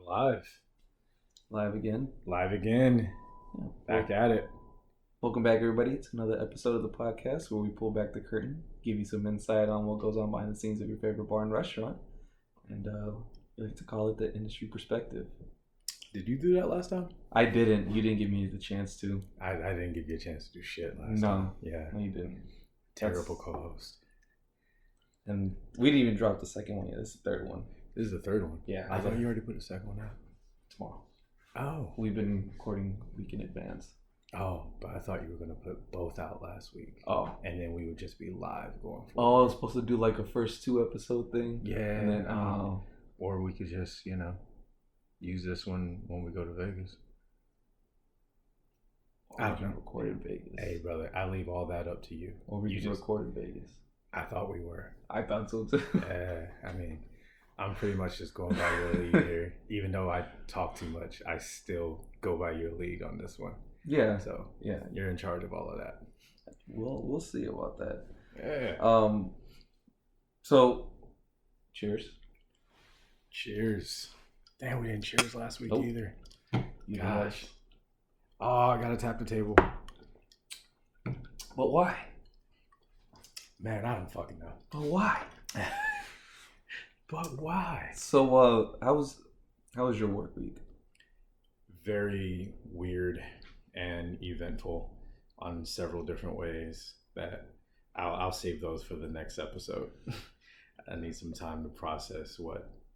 Live. Live again. Live again. Yeah. Back at it. Welcome back, everybody, to another episode of the podcast where we pull back the curtain, give you some insight on what goes on behind the scenes of your favorite bar and restaurant. And we like to call it the industry perspective. Did you do that last time? I didn't. You didn't give me the chance to. I didn't give you a chance to do shit last time. Yeah. No, you didn't. Terrible co-host. And we didn't even drop the second one yet. This is the third one. This is the third one. Yeah. I thought you already put the second one out. Tomorrow. Oh. We've been recording a week in advance. Oh, but I thought you were going to put both out last week. Oh. And then we would just be live going forward. Oh, I was supposed to do like a first 2 episode thing? Yeah. And then, or we could just, use this one when we go to Vegas. I don't record in Vegas. Hey, brother, I leave all that up to you. Or we just record in Vegas. I thought we were. I thought so too. I'm pretty much just going by your lead here. Even though I talk too much, I still go by your lead on this one. Yeah. So yeah, you're in charge of all of that. We'll see about that. Yeah. So, cheers. Cheers. Damn, we didn't cheers last week either. Gosh. Oh, I gotta tap the table. But why? Man, I don't fucking know. But why? But why? So, how was your work week? Very weird and eventful on several different ways that I'll save those for the next episode. I need some time to process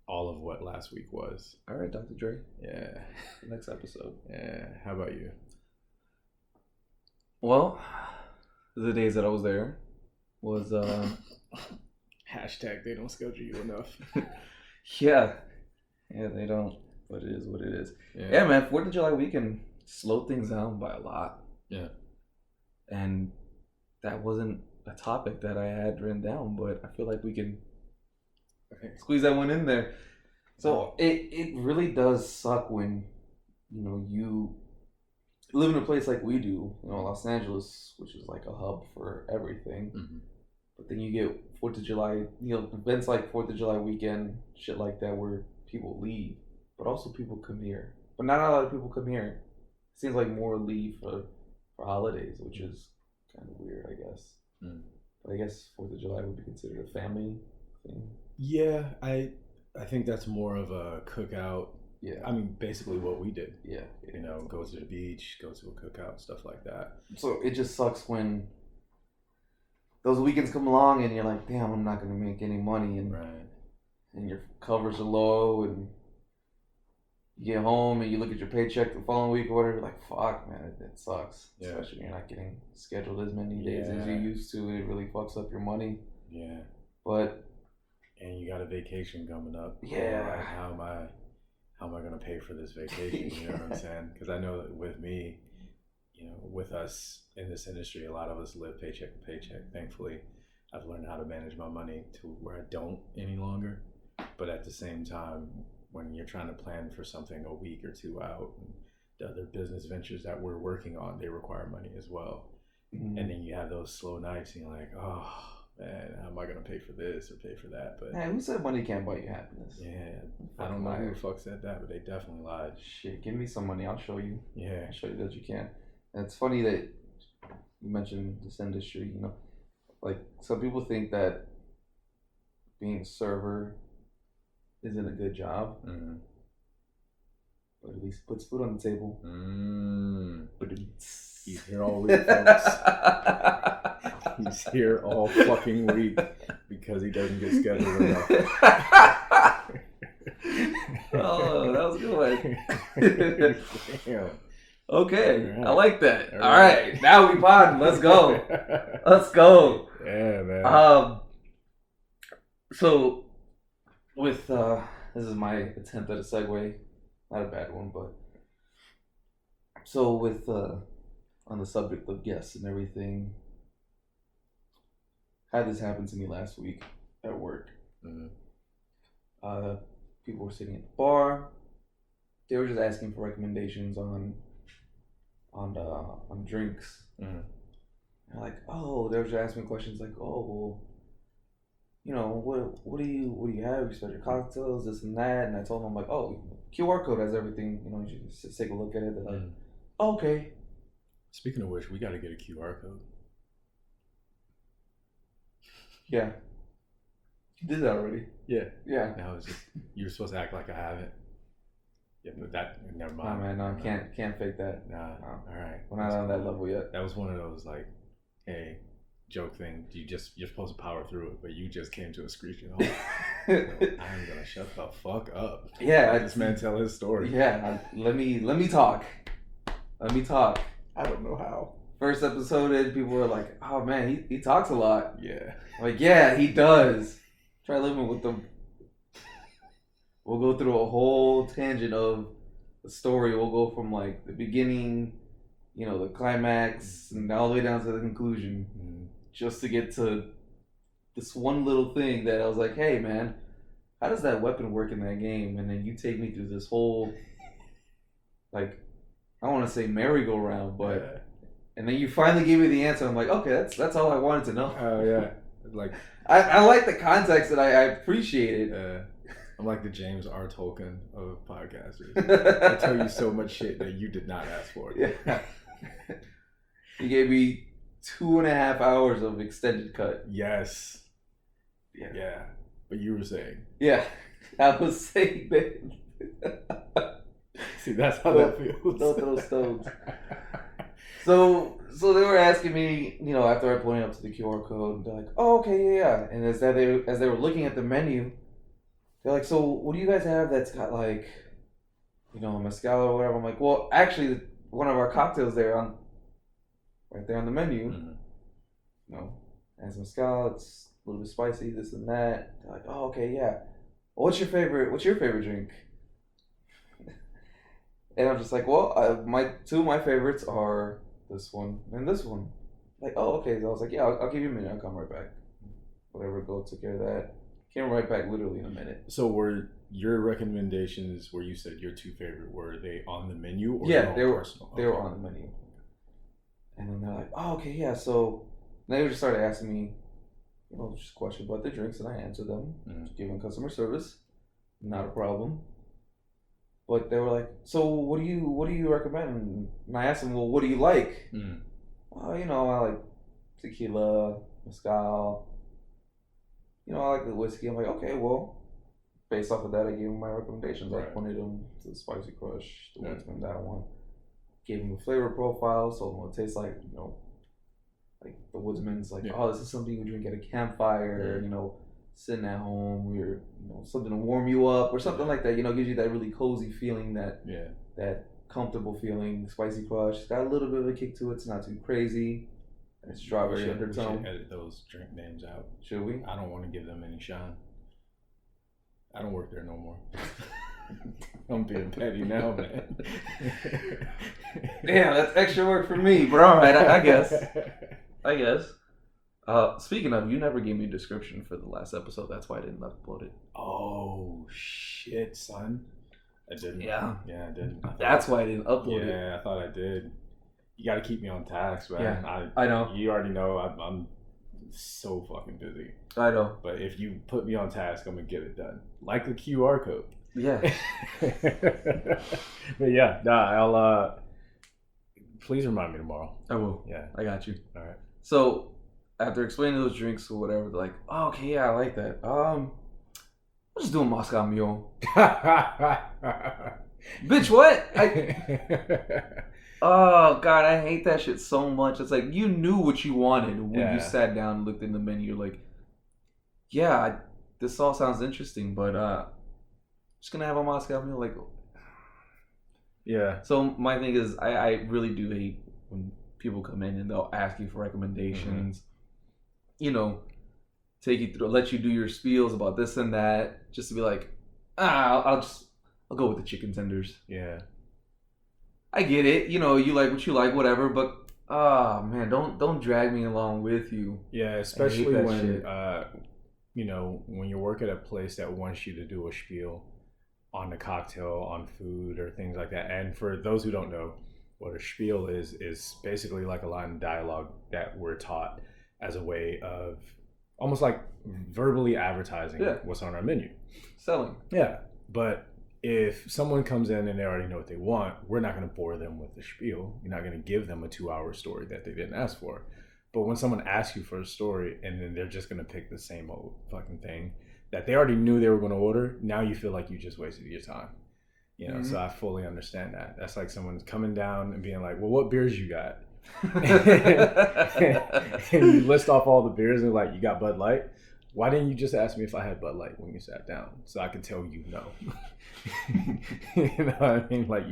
all of what last week was. All right, Dr. Dre. Yeah. The next episode. Yeah. How about you? Well, the days that I was there was Hashtag they don't schedule you enough. Yeah, they don't. But it is what it is. Yeah, man. 4th of July weekend slowed things down by a lot. Yeah. And that wasn't a topic that I had written down, but I feel like we can squeeze that one in there. So it really does suck when you live in a place like we do, Los Angeles, which is like a hub for everything. Mm-hmm. But then you get 4th of July, events like 4th of July weekend, shit like that, where people leave, but also people come here. But not a lot of people come here. It seems like more leave for holidays, which is kind of weird, I guess. Mm. But I guess 4th of July would be considered a family thing. Yeah, I think that's more of a cookout. Yeah. I mean, basically what we did. Yeah. Go to the beach, go to a cookout, stuff like that. So it just sucks when those weekends come along and you're like, damn, I'm not going to make any money. And, right. And your covers are low and you get home and you look at your paycheck the following week or whatever, you're like, fuck, man, it sucks. Yeah. Especially when you're not getting scheduled as many days as you used to. It really fucks up your money. Yeah. And you got a vacation coming up. Yeah. Like, how am I going to pay for this vacation? You know what I'm saying? Because I know that with me, with us in this industry, a lot of us live paycheck to paycheck. Thankfully, I've learned how to manage my money to where I don't any longer. But at the same time, when you're trying to plan for something a week or two out, and the other business ventures that we're working on, they require money as well. Mm-hmm. And then you have those slow nights and you're like, oh, man, how am I going to pay for this or pay for that? But man, who said money can't buy you happiness? Yeah, I don't know who the fuck said that, but they definitely lied. Shit, give me some money, I'll show you. Yeah. I'll show you that you can. And it's funny that you mentioned this industry, like some people think that being a server isn't a good job. Mm-hmm. But at least puts food on the table. But he's here all week, folks. He's here all fucking week because he doesn't get scheduled enough. Oh, that was a good one. Damn. Okay, right. I like that. All right, now we pod. Let's go. Let's go. Yeah, man. So with this is my attempt at a segue, not a bad one, but so with on the subject of guests and everything, I had this happen to me last week at work. Mm-hmm. People were sitting at the bar. They were just asking for recommendations on drinks. Mm-hmm. And like, they were just asking me questions like, what do you have? You start your cocktails, this and that. And I told them, I'm like, QR code has everything. You know, you just take a look at it. They're like, okay. Speaking of which, we got to get a QR code. Yeah. You did that already. Yeah. Yeah. Now it's just, you're supposed to act like I haven't. Yeah, but that, never mind. Nah, man, no, can't fake that. Nah, all right. We're not on that level yet. That was one of those, like, hey, joke thing. You're supposed to power through it, but you just came to a screeching halt. So I'm gonna shut the fuck up. Yeah, Let this man tell his story. Yeah, let me talk. Let me talk. I don't know how. First episode, and people were like, "Oh man, he talks a lot." Yeah. Like, yeah, he does. Try living with them. We'll go through a whole tangent of the story. We'll go from like the beginning, you know, the climax, and all the way down to the conclusion, just to get to this one little thing that I was like, "Hey, man, how does that weapon work in that game?" And then you take me through this whole, like, I don't want to say merry-go-round, but. Yeah. And then you finally gave me the answer. I'm like, okay, that's all I wanted to know. Oh yeah, like I like the context that I appreciate it. I'm like the James R. Tolkien of podcasters. I tell you so much shit that you did not ask for. Yeah. You gave me 2.5 hours of extended cut. Yes. Yeah. Yeah. But you were saying. Yeah. I was saying that. See, that's how that feels. Don't throw stones. So they were asking me, you know, after I pointed up to the QR code, they're like, "Oh, okay, yeah." And as they were looking at the menu, they're like, "So what do you guys have that's got like, you know, mezcal or whatever?" I'm like, "Well, actually, one of our cocktails right there on the menu, you know, has mezcal. It's a little bit spicy, this and that." They're like, "Oh, okay, yeah. Well, what's your favorite drink?" And I'm just like, "Well, two of my favorites are this one and this one." Like, "Oh, okay." So I was like, "Yeah, I'll give you a minute. I'll come right back." Whatever, go took care of that. Came right back literally in a minute. So were your recommendations, where you said your two favorite, were they on the menu or yeah, they were personal? They were on the menu. And then they're like, "Oh, okay, yeah." So they just started asking me, you know, just questions about the drinks, and I answered them, giving customer service, not a problem. But they were like, "So what do you recommend?" And I asked them, "Well, what do you like?" "Oh, you know, I like tequila, mezcal. You know, I like the whiskey." I'm like, "Okay, well, based off of that, I gave them my recommendations. Right. I pointed them to the Spicy Crush, the Woodsman, that one. Gave them a flavor profile, told them what it tastes like. You know, like the Woodsman's like, "Oh, this is something you drink at a campfire. You know, sitting at home, you're, you know, something to warm you up or something like that. You know, gives you that really cozy feeling, that comfortable feeling." Spicy Crush, it's got a little bit of a kick to it. It's not too crazy. It's strawberry undertone. We should edit those drink names out. Should we? I don't want to give them any shine. I don't work there no more. I'm being petty now, man. Damn, that's extra work for me, but all right, I guess. Speaking of, you never gave me a description for the last episode. That's why I didn't upload it. Oh shit, son! I didn't. Yeah, I didn't. That's why I didn't upload it. Yeah, I thought I did. You got to keep me on task, man. Yeah, I know. You already know I'm so fucking busy. I know. But if you put me on task, I'm gonna get it done. Like the QR code. Yeah. But yeah, I'll. Please remind me tomorrow. I will. Yeah, I got you. All right. So after explaining those drinks or whatever, they're like, "Oh, okay, yeah, I like that. I'll just do a Moscow Mule." Bitch, what? Oh God, I hate that shit so much. It's like, you knew what you wanted when you sat down and looked in the menu. You're like, "Yeah, this all sounds interesting, but just gonna have a Moscow Mule." Like, yeah. So my thing is, I really do hate when people come in and they'll ask you for recommendations. You know, take you through, let you do your spiels about this and that, just to be like, I'll go with the chicken tenders. Yeah. I get it. You know, you like what you like, whatever. But man, don't drag me along with you. Yeah, especially when you know, when you work at a place that wants you to do a spiel on the cocktail, on food, or things like that. And for those who don't know, what a spiel is basically like a line of dialogue that we're taught as a way of almost like verbally advertising what's on our menu. Selling. Yeah, but if someone comes in and they already know what they want, we're not going to bore them with the spiel. You're not going to give them a 2-hour story that they didn't ask for. But when someone asks you for a story and then they're just going to pick the same old fucking thing that they already knew they were going to order, now you feel like you just wasted your time. You know, so I fully understand that. That's like someone's coming down and being like, well, what beers you got? And you list off all the beers and like, you got Bud Light? Why didn't you just ask me if I had Bud Light when you sat down so I could tell you no? You know what I mean? Like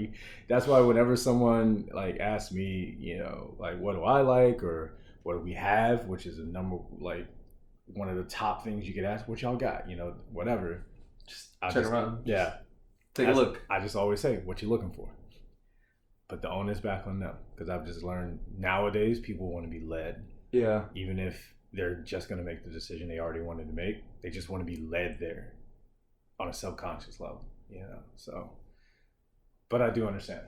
that's why whenever someone like asks me, you know, like what do I like or what do we have, which is a number like one of the top things you could ask, what y'all got, you know, whatever. Just check around. Yeah. Take a look. I just always say, what you looking for? Put the onus back on them because I've just learned nowadays people want to be led. Yeah. Even if they're just going to make the decision they already wanted to make, they just want to be led there on a subconscious level, you know. So, but I do understand.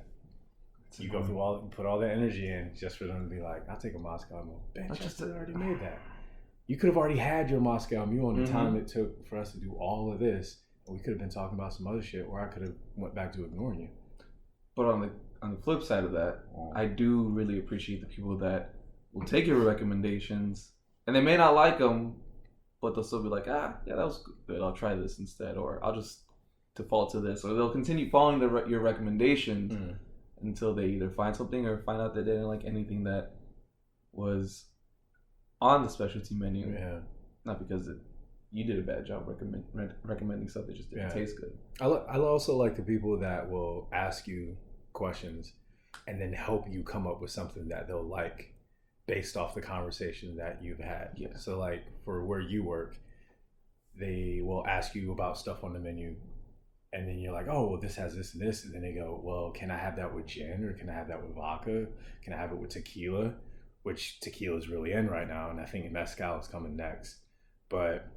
You go through all, put all that energy in just for them to be like, I'll take a Moscow Mule. Manchester already made that. You could have already had your Moscow Mule in the time it took for us to do all of this. We could have been talking about some other shit, or I could have went back to ignoring you. But on the flip side of that, I do really appreciate the people that will take your recommendations, and they may not like them, but they'll still be like, yeah, that was good. I'll try this instead, or I'll just default to this, or they'll continue following your recommendations until they either find something or find out that they didn't like anything that was on the specialty menu. Yeah, not because you did a bad job recommending stuff that just didn't taste good. I also like the people that will ask you questions and then help you come up with something that they'll like based off the conversation that you've had. Yeah. So like for where you work, they will ask you about stuff on the menu and then you're like, oh, well, this has this and this. And then they go, well, can I have that with gin or can I have that with vodka? Can I have it with tequila? Which tequila is really in right now. And I think mezcal is coming next. But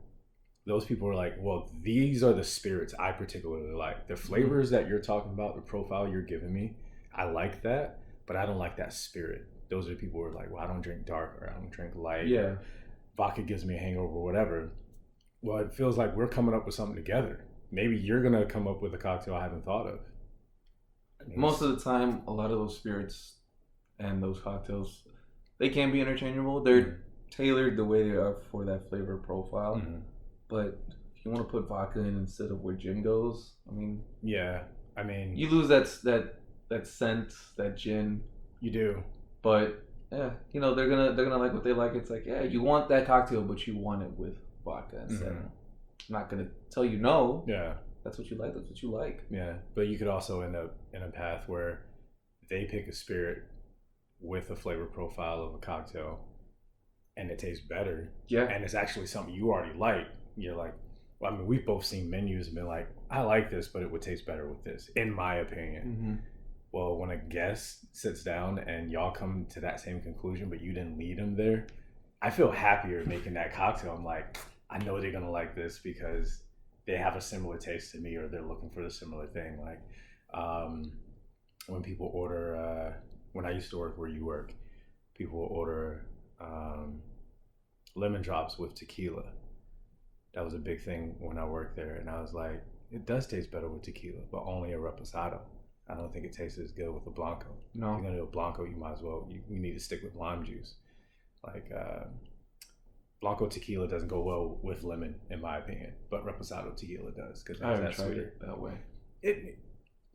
those people are like, well, these are the spirits I particularly like. The flavors that you're talking about, the profile you're giving me, I like that, but I don't like that spirit. Those are the people who are like, well, I don't drink dark or I don't drink light. Yeah. Vodka gives me a hangover or whatever. Well, it feels like we're coming up with something together. Maybe you're going to come up with a cocktail I haven't thought of. I mean, most of the time, a lot of those spirits and those cocktails, they can be interchangeable. They're tailored the way they are for that flavor profile. But if you want to put vodka in instead of where gin goes, I mean, yeah, I mean, you lose that scent, that gin. You do, but yeah, you know they're gonna like what they like. It's like, yeah, you want that cocktail, but you want it with vodka instead. I'm not gonna tell you no. Yeah, that's what you like. That's what you like. Yeah, but you could also end up in a path where they pick a spirit with a flavor profile of a cocktail, and it tastes better. Yeah, and it's actually something you already like. You're like, well, I mean, we've both seen menus and been like, I like this, but it would taste better with this, in my opinion. Well, when a guest sits down and y'all come to that same conclusion, but you didn't lead them there, I feel happier making that cocktail. I'm like, I know they're going to like this because they have a similar taste to me or they're looking for the similar thing. Like when people order, when I used to work where you work, people will order lemon drops with tequila. That was a big thing when I worked there. And I was like, it does taste better with tequila, but only a reposado. I don't think it tastes as good with a Blanco. No. If you're going to do a Blanco, you might as well, you need to stick with lime juice. Like Blanco tequila doesn't go well with lemon, in my opinion, but reposado tequila does. Because I haven't tried it that way.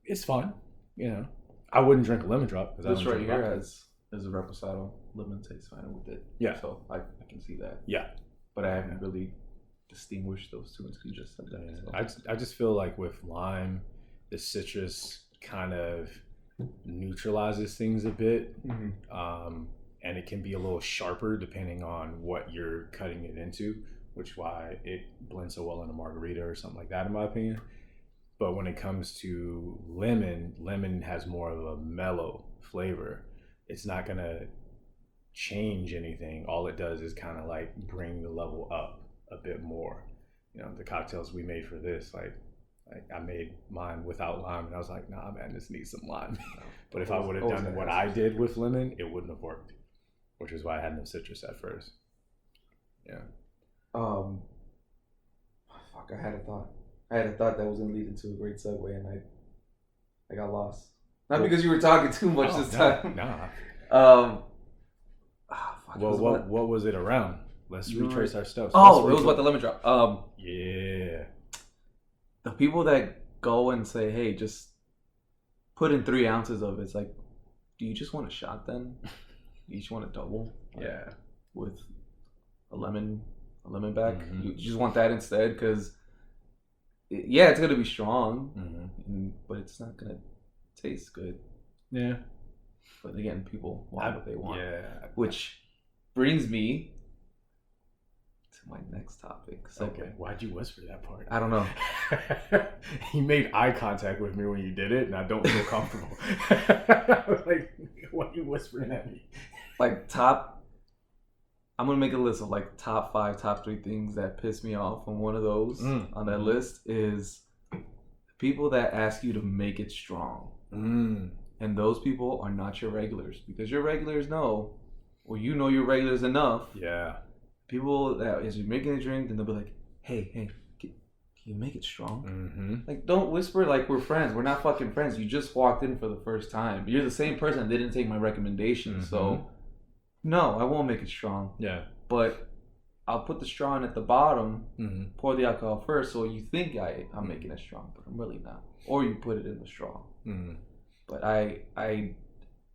It's fun, you know. I wouldn't drink a lemon drop. This right here has a reposado. Lemon tastes fine with it. Yeah. So I can see that. Yeah. But I haven't really distinguish those two until you just said that. Yeah. So. I just feel like with lime, the citrus kind of neutralizes things a bit, and it can be a little sharper depending on what you're cutting it into, which is why it blends so well in a margarita or something like that, in my opinion. But when it comes to lemon has more of a mellow flavor. It's not gonna change anything. All it does is kind of like bring the level up a bit more. You know, the cocktails we made for this, like I made mine without lime and I was like, nah man, this needs some lime. But if I would have done what I did with lemon, it wouldn't have worked, which is why I had no citrus at first. Yeah. Fuck, I had a thought. I had a thought that was going to lead into a great segue, and I got lost. Not because you were talking too much this time. Nah. What was it around? Let's retrace our steps. It was about the lemon drop. Yeah. The people that go and say, "Hey, just put in 3 ounces of it." It's like, do you just want a shot then? You just want a double? Yeah. With a lemon back. You just want that instead because, it's gonna be strong, but it's not gonna taste good. Yeah. But again, people want what they want. Yeah. Which brings me to my next topic. So, okay. Why'd you whisper that part? I don't know. You made eye contact with me when you did it, and I don't feel comfortable. I was like, why are you whispering at me? Like I'm going to make a list of like top 5, top 3 things that piss me off. And one of those on that list is people that ask you to make it strong. And those people are not your regulars, because your regulars know, or you know your regulars enough. Yeah. People that as you're making a drink, then they'll be like, hey, can you make it strong? Like, don't whisper like we're friends. We're not fucking friends. You just walked in for the first time. You're the same person that didn't take my recommendation. So, no, I won't make it strong. Yeah. But I'll put the straw in at the bottom, pour the alcohol first, so you think I'm making it strong, but I'm really not. Or you put it in the straw. But I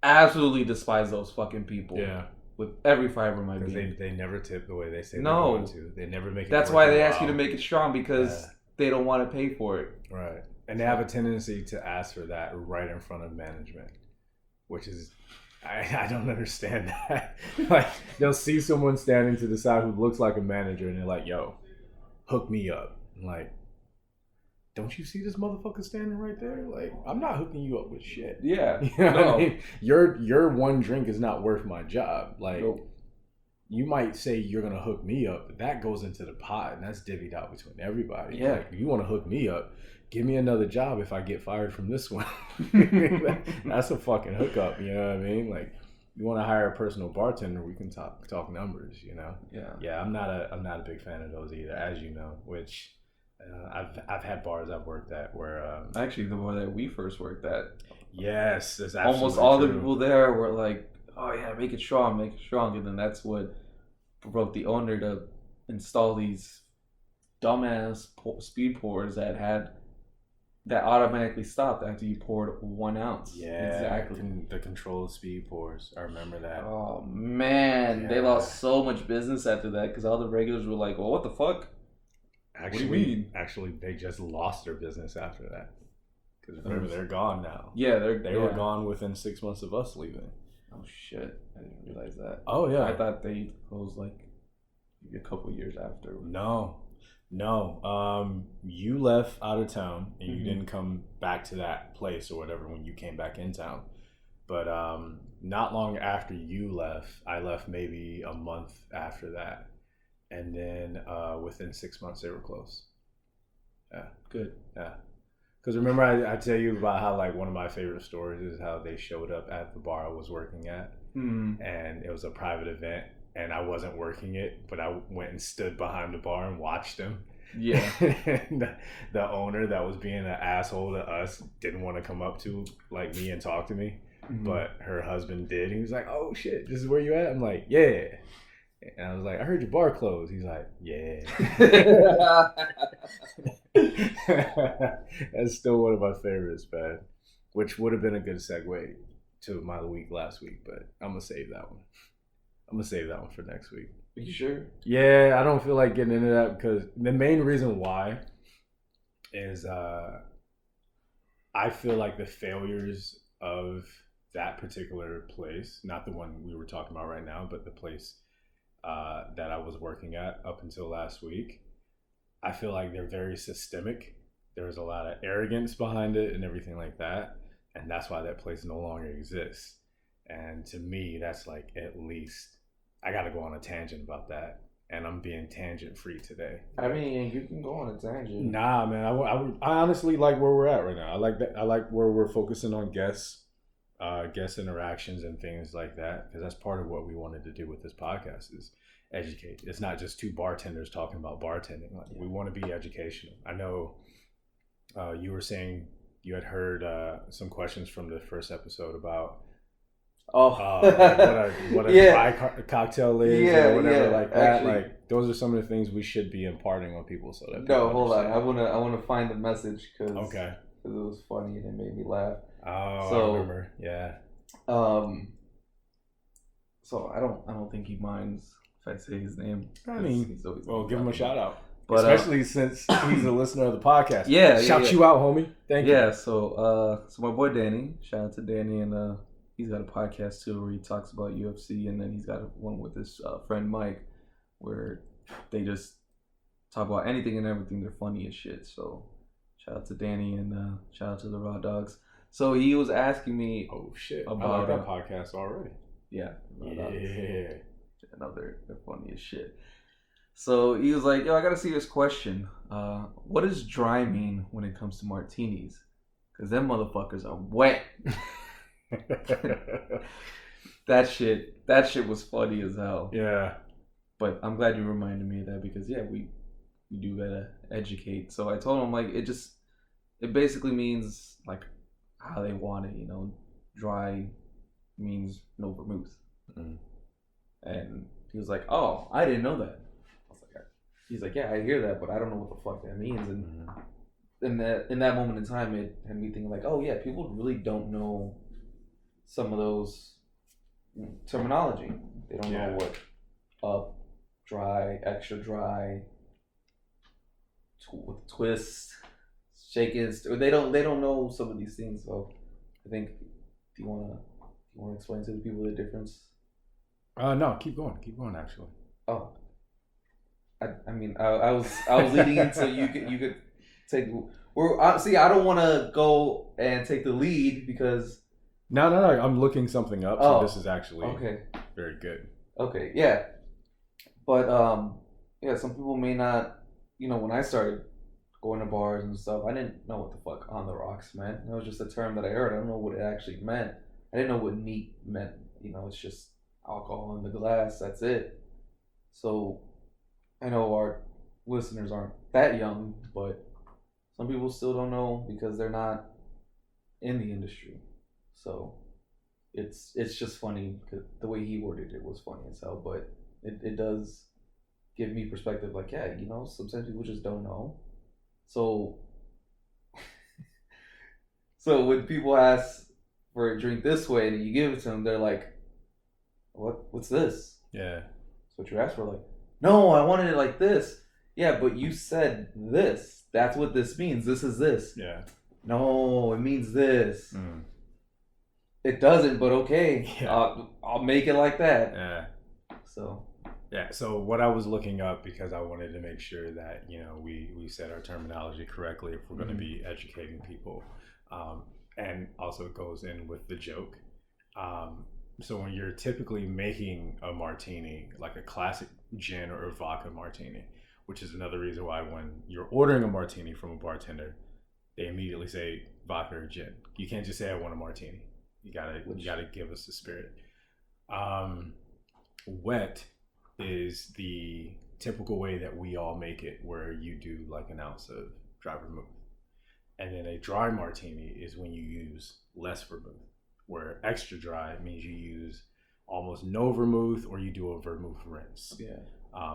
absolutely despise those fucking people. Yeah. With every fiber of my being. They never tip the way they say they're going to. They never make it. That's why they ask you to make it strong, because they don't want to pay for it. Right. And they have a tendency to ask for that right in front of management, which is, I don't understand that. Like, they'll see someone standing to the side who looks like a manager, and they're like, yo, hook me up. I'm like, don't you see this motherfucker standing right there? Like, I'm not hooking you up with shit. Yeah. You know what I mean? Your one drink is not worth my job. Like, you might say you're going to hook me up, but that goes into the pot, and that's divvied out between everybody. Yeah. Like, if you want to hook me up, give me another job if I get fired from this one. That's a fucking hookup, you know what I mean? Like, you want to hire a personal bartender, we can talk numbers, you know? Yeah. Yeah, I'm not a big fan of those either, as you know, which I've had bars I've worked at where actually the bar that we first worked at. Yes, that's almost all the people there were like, oh yeah, make it strong, and then that's what provoked the owner to install these dumbass speed pours that automatically stopped after you poured 1 ounce. Yeah, exactly. The controlled speed pours. I remember that. Oh man, they lost so much business after that because all the regulars were like, "Well, what the fuck?" Actually, what do you mean? Actually, they just lost their business after that because remember they're gone now. Yeah, they were gone within 6 months of us leaving. Oh shit! I didn't realize that. Oh yeah, I thought they closed like maybe a couple years after. No. You left out of town and you didn't come back to that place or whatever when you came back in town. But not long after you left, I left maybe a month after that. And then within 6 months, they were closed. Yeah. Good. Yeah. Because remember, I tell you about how, like, one of my favorite stories is how they showed up at the bar I was working at. And it was a private event. And I wasn't working it, but I went and stood behind the bar and watched them. Yeah. And the owner that was being an asshole to us didn't want to come up to like me and talk to me, but her husband did. He was like, "Oh shit, this is where you at?" I'm like, "Yeah." And I was like, "I heard your bar closed." He's like, "Yeah." That's still one of my favorites, man. Which would have been a good segue to my week last week, but I'm gonna save that one. I'm going to save that one for next week. Are you sure? Yeah, I don't feel like getting into that because the main reason why is I feel like the failures of that particular place, not the one we were talking about right now, but the place that I was working at up until last week, I feel like they're very systemic. There's a lot of arrogance behind it and everything like that. And that's why that place no longer exists. And to me, that's like at least... I got to go on a tangent about that, and I'm being tangent free today. I mean, you can go on a tangent. Nah, man. I honestly like where we're at right now. I like that. I like where we're focusing on guest interactions and things like that, because that's part of what we wanted to do with this podcast is educate. It's not just two bartenders talking about bartending. Like, we want to be educational. I know You were saying you had heard some questions from the first episode about Oh, like what a yeah, dry cocktail is yeah, or whatever yeah. like that. Actually, Like those are some of the things we should be imparting on people so that people no, hold on. understand. I wanna find the message because Okay. it was funny and it made me laugh. Oh, I So, remember. Yeah. um, so I don't think he minds if I say his name. I 'cause mean, he's always well, gonna give him a drop shout out. But Especially since he's a listener of the podcast. yeah, Shout yeah. you out, homie. Thank you. Yeah, so my boy Danny, shout out to Danny, and he's got a podcast too where he talks about UFC, and then he's got one with his friend Mike where they just talk about anything and everything. They're funny as shit. So shout out to Danny and shout out to the Raw Dogs. So he was asking me Oh shit! I about like that podcast already. yeah, Raw Dogs. Yeah. No, they're funny as shit. So he was like, yo, I got a serious question. What does dry mean when it comes to martinis? Because them motherfuckers are wet. That shit was funny as hell. Yeah. But I'm glad you reminded me of that because, yeah, we do gotta educate. So I told him, like, it basically means, like, how they want it, you know. Dry means no vermouth. Mm. And he was like, oh, I didn't know that. He's like, yeah, I hear that, but I don't know what the fuck that means. And in that moment in time, it had me thinking like, oh yeah, people really don't know some of those terminology. They don't know what up, dry, extra dry, with twist, shake it. Or they don't know some of these things. So I think, do you wanna explain to the people the difference? No, keep going. Keep going. Actually. Oh. I mean, I was leading into you could take. See, I don't want to go and take the lead because. No. I'm looking something up, so this is actually very good. Okay, yeah, but yeah, some people may not. You know, when I started going to bars and stuff, I didn't know what the fuck on the rocks meant. It was just a term that I heard. I don't know what it actually meant. I didn't know what neat meant. You know, it's just alcohol in the glass. That's it. So. I know our listeners aren't that young, but some people still don't know because they're not in the industry. So it's just funny because the way he worded it was funny as hell, but it does give me perspective like, yeah, you know, sometimes people just don't know. So so when people ask for a drink this way and you give it to them, they're like, what's this? Yeah. That's what you asked for, like, no, I wanted it like this. Yeah, but you said this. That's what this means. This is this. Yeah. No, it means this. It doesn't, but okay. Yeah. I'll make it like that. Yeah. So. Yeah. So what I was looking up because I wanted to make sure that, you know, we said our terminology correctly if we're going to be educating people, and also it goes in with the joke. So when you're typically making a martini, like a classic gin or a vodka martini, which is another reason why when you're ordering a martini from a bartender, they immediately say vodka or gin. You can't just say I want a martini. You gotta give us the spirit. Wet is the typical way that we all make it, where you do like an ounce of dry vermouth, and then a dry martini is when you use less vermouth. Where extra dry means you use almost no vermouth or you do a vermouth rinse. Yeah.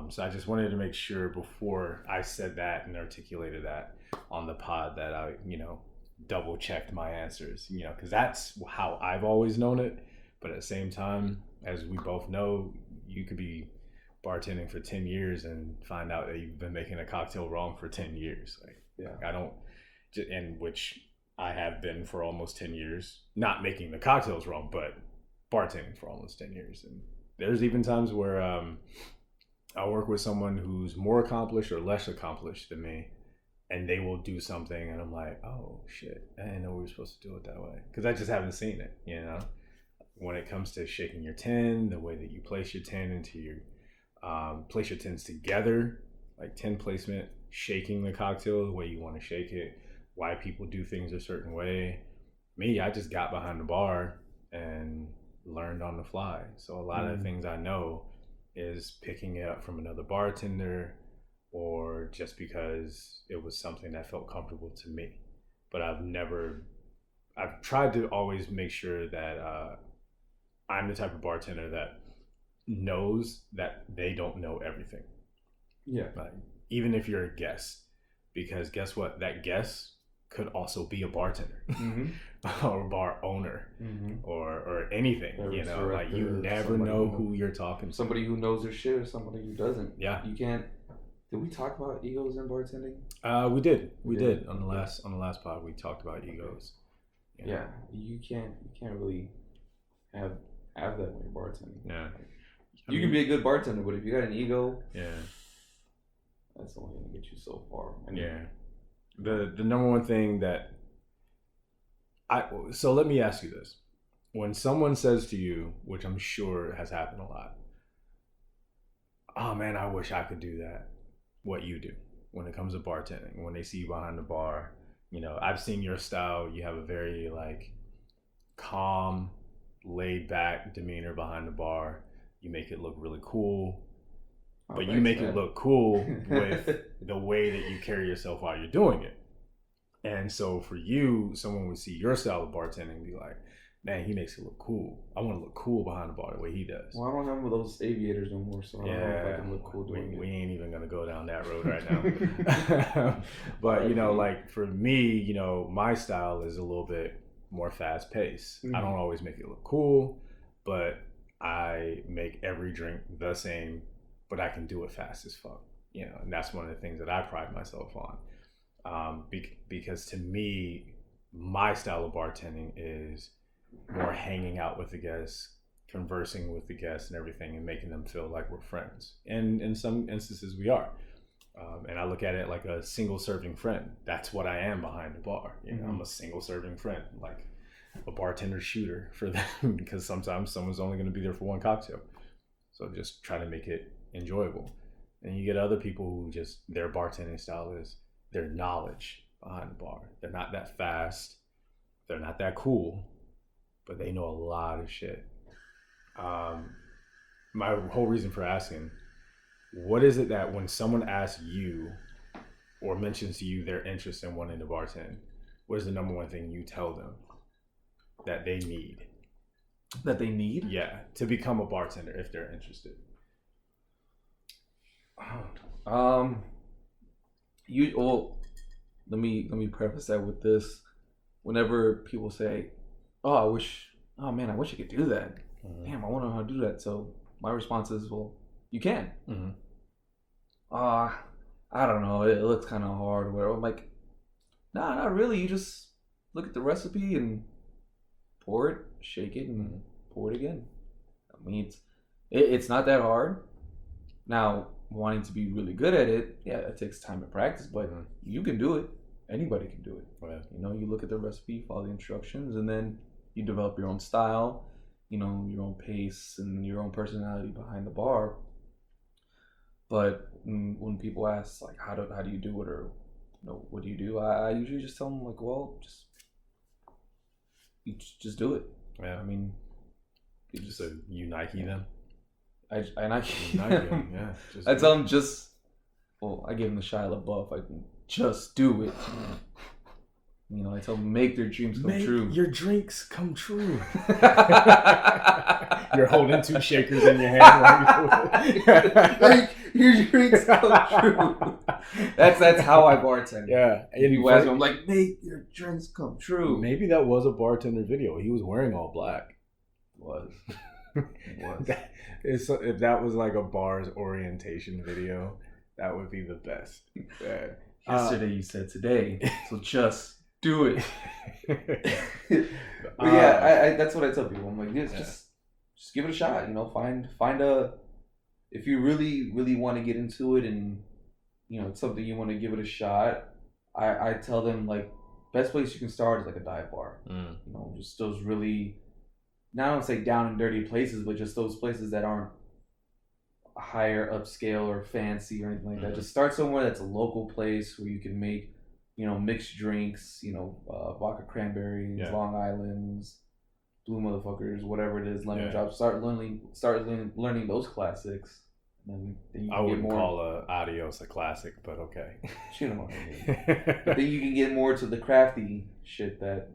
So I just wanted to make sure before I said that and articulated that on the pod that I, you know, double checked my answers, you know, because that's how I've always known it. But at the same time, as we both know, you could be bartending for 10 years and find out that you've been making a cocktail wrong for 10 years. Like, yeah, I don't, and which I have been for almost 10 years, not making the cocktails wrong, but bartending for almost 10 years. And there's even times where I'll work with someone who's more accomplished or less accomplished than me, and they will do something, and I'm like, oh, shit, I didn't know we were supposed to do it that way. Because I just haven't seen it, you know? When it comes to shaking your tin, the way that you place your tin into your, place your tins together, like tin placement, shaking the cocktail the way you want to shake it, why people do things a certain way. Me, I just got behind the bar and learned on the fly. So a lot of the things I know is picking it up from another bartender or just because it was something that felt comfortable to me. but I've tried to always make sure that I'm the type of bartender that knows that they don't know everything. Yeah. Like, even if you're a guest, because guess what? That guest could also be a bartender or bar owner or anything. Like you never know who you're talking to. Somebody who knows their shit or somebody who doesn't. Yeah. You can't. Did we talk about egos in bartending? We did on the last pod. We talked about egos. Yeah, you can't really have that when you're bartending. Yeah, you can be a good bartender, but if you got an ego, that's only gonna get you so far. The number one thing that so let me ask you this: when someone says to you, which I'm sure has happened a lot, "Oh man, I wish I could do that," what you do when it comes to bartending, when they see you behind the bar. I've seen your style. You have a very like calm, laid back demeanor behind the bar. You make it look really cool, but you make it look cool with the way that you carry yourself while you're doing it. And so for you, someone would see your style of bartending and be like, man, he makes it look cool. I want to look cool behind the bar the way he does. Well, I don't have those aviators no more, so I don't know if I can look cool doing it. We ain't even going to go down that road right now. But, like for me, my style is a little bit more fast paced. I don't always make it look cool, but I make every drink the same, but I can do it fast as fuck. And that's one of the things that I pride myself on. Because to me, my style of bartending is more hanging out with the guests, conversing with the guests and everything, and making them feel like we're friends. And in some instances we are. And I look at it like a single serving friend. That's what I am behind the bar. I'm a single serving friend, like a bartender shooter for them, because sometimes someone's only going to be there for one cocktail. So just try to make it enjoyable. And you get other people who just, their bartending style is their knowledge behind the bar. They're not that fast. They're not that cool, but they know a lot of shit. My whole reason for asking, what is it that when someone asks you or mentions to you their interest in wanting to bartend, what is the number one thing you tell them that they need? That they need? Yeah, to become a bartender if they're interested. Let me preface that with this. Whenever people say, I wish I could do that. Damn, I want to know how to do that. So my response is, well, you can. I don't know. It looks kind of hard. Where I'm like, nah, not really. You just look at the recipe and pour it, shake it, and pour it again. I mean, it's not that hard. Now, wanting to be really good at it, it takes time to practice, but you can do it. Anybody can do it. Right. You look at the recipe, follow the instructions, and then you develop your own style, your own pace and your own personality behind the bar. But when people ask, like, how do you do it, or what do you do, I usually just tell them, like, well, just do it. Yeah. I mean, you Nike them. I Nike them. Yeah. I tell them I give them the Shia LaBeouf. I can just do it. I tell them make their dreams come true. Your drinks come true. You're holding two shakers in your hand. Make your drinks come true. That's how I bartend. Yeah. And you ask me, I'm like, make your drinks come true. Maybe that was a bartender video. He was wearing all black. It was. If that was like a bar's orientation video, that would be the best. Yesterday you said today, so just do it. But I that's what I tell people. I'm like, just give it a shot. Find a, if you really, really want to get into it and it's something you want to give it a shot. I tell them, like, best place you can start is like a dive bar. Just those really, not I don't say down and dirty places, but just those places that aren't higher upscale or fancy or anything like that. Just start somewhere that's a local place where you can make, mixed drinks, vodka cranberries, Long Islands, blue motherfuckers, whatever it is, lemon drops. Start learning those classics, And then you I can get wouldn't more. call Adios a classic, but okay. You know what I mean. But then you can get more to the crafty shit that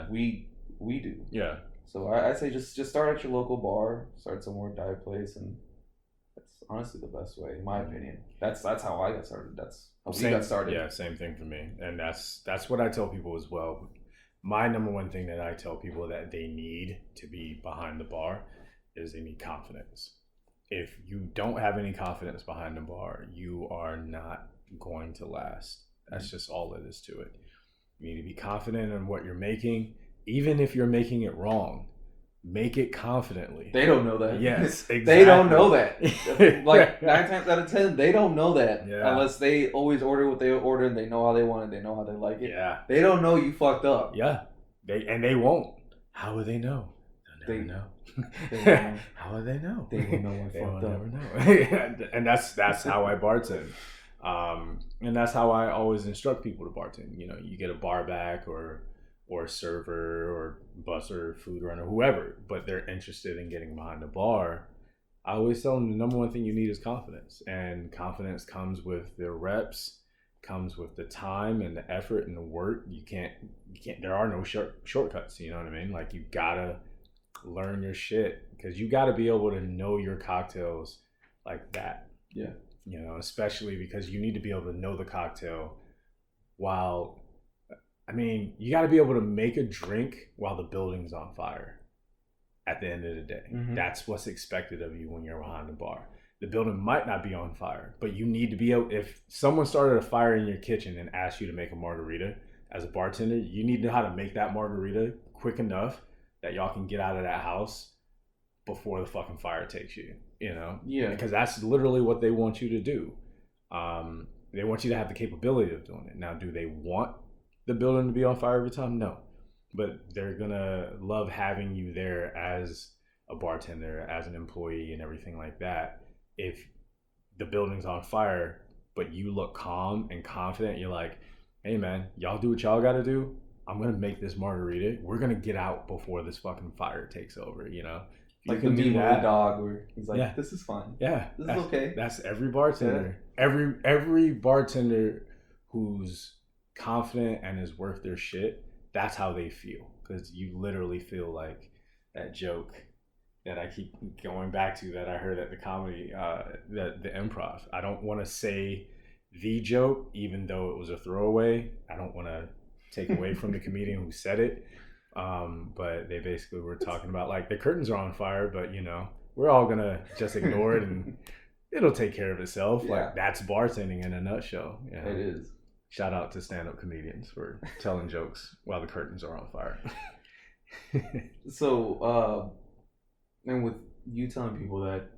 we do. Yeah. So I say just start at your local bar, start somewhere, dive place, and that's honestly the best way, in my opinion. That's how I got started. That's how we got started. Yeah, same thing for me, and that's what I tell people as well. My number one thing that I tell people that they need to be behind the bar is they need confidence. If you don't have any confidence behind the bar, you are not going to last. That's just all it is to it. You need to be confident in what you're making, even if you're making it wrong. Make it confidently. They don't know that. Yes, exactly. They don't know that. Like 9 times out of 10, they don't know that. Yeah. Unless they always order what they order and they know how they want it, they know how they like it. Yeah. They don't know you fucked up. Yeah. They won't. How would they know? They'll never know. They know. How would they know? They will know I They fucked will up. never know. And that's how I bartend. And that's how I always instruct people to bartend. You know, you get a bar back or a server or busser, food runner, whoever, but they're interested in getting behind the bar. I always tell them the number one thing you need is confidence, and confidence comes with the reps, comes with the time and the effort and the work. You can't. There are no shortcuts. You know what I mean? Like, you gotta learn your shit, because you gotta be able to know your cocktails like that. Yeah. You know, especially because you need to be able to know the cocktail while, I mean, you got to be able to make a drink while the building's on fire at the end of the day. Mm-hmm. That's what's expected of you when you're behind the bar. The building might not be on fire, but you need to be able, if someone started a fire in your kitchen and asked you to make a margarita as a bartender, you need to know how to make that margarita quick enough that y'all can get out of that house before the fucking fire takes you, you know? Yeah. Because that's literally what they want you to do. They want you to have the capability of doing it. Now, do they want the building to be on fire every time? No. But they're going to love having you there as a bartender, as an employee, and everything like that. If the building's on fire, but you look calm and confident, you're like, hey man, y'all do what y'all got to do. I'm going to make this margarita. We're going to get out before this fucking fire takes over, you know? Like the meme of the dog where he's like, this is fine. Yeah. This is okay. That's every bartender. Yeah. Every bartender who's confident and is worth their shit, that's how they feel. Because you literally feel like that joke that I keep going back to that I heard at the comedy, the improv. I don't want to say the joke, even though it was a throwaway. I don't want to take away from the comedian who said it. But they basically were talking about, like, the curtains are on fire, but, you know, we're all going to just ignore it and it'll take care of itself. Yeah. Like, that's bartending in a nutshell. You know? It is. Shout out to stand-up comedians for telling jokes while the curtains are on fire. So, and with you telling people that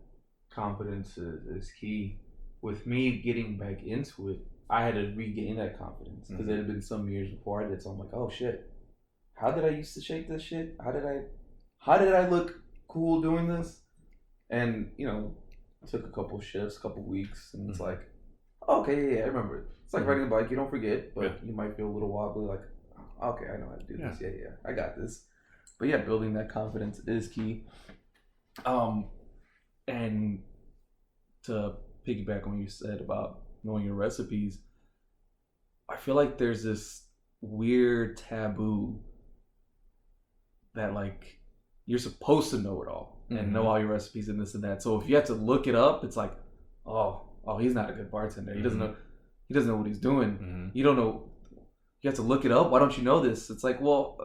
confidence is key, with me getting back into it, I had to regain that confidence because it had been some years before I did. So I'm like, oh shit, how did I used to shake this shit? How did I look cool doing this? And, you know, took a couple shifts, couple weeks, and it's like, okay, yeah, I remember it. It's like riding a bike, you don't forget, but you might feel a little wobbly, like, okay, I know how to do this. Yeah, I got this. But yeah, building that confidence is key. And to piggyback on what you said about knowing your recipes, I feel like there's this weird taboo that, like, you're supposed to know it all and know all your recipes and this and that. So if you have to look it up, it's like, oh, he's not a good bartender. He doesn't know what he's doing. You don't know. You have to look it up. Why don't you know this? It's like, well,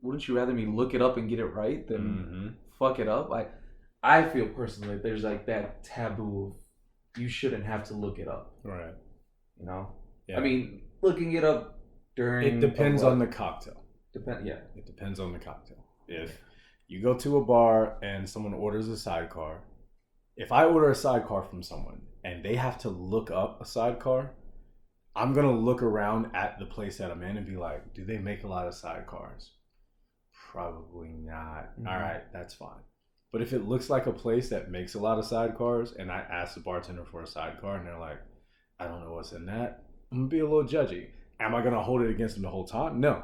wouldn't you rather me look it up and get it right than fuck it up? I feel personally there's like that taboo of you shouldn't have to look it up. Right. You know? Yeah. I mean, looking it up during... It depends on the cocktail. It depends on the cocktail. If you go to a bar and someone orders a sidecar, if I order a sidecar from someone and they have to look up a sidecar, I'm going to look around at the place that I'm in and be like, do they make a lot of sidecars? Probably not. All right, that's fine. But if it looks like a place that makes a lot of sidecars and I ask the bartender for a sidecar and they're like, I don't know what's in that, I'm going to be a little judgy. Am I going to hold it against them the whole time? No.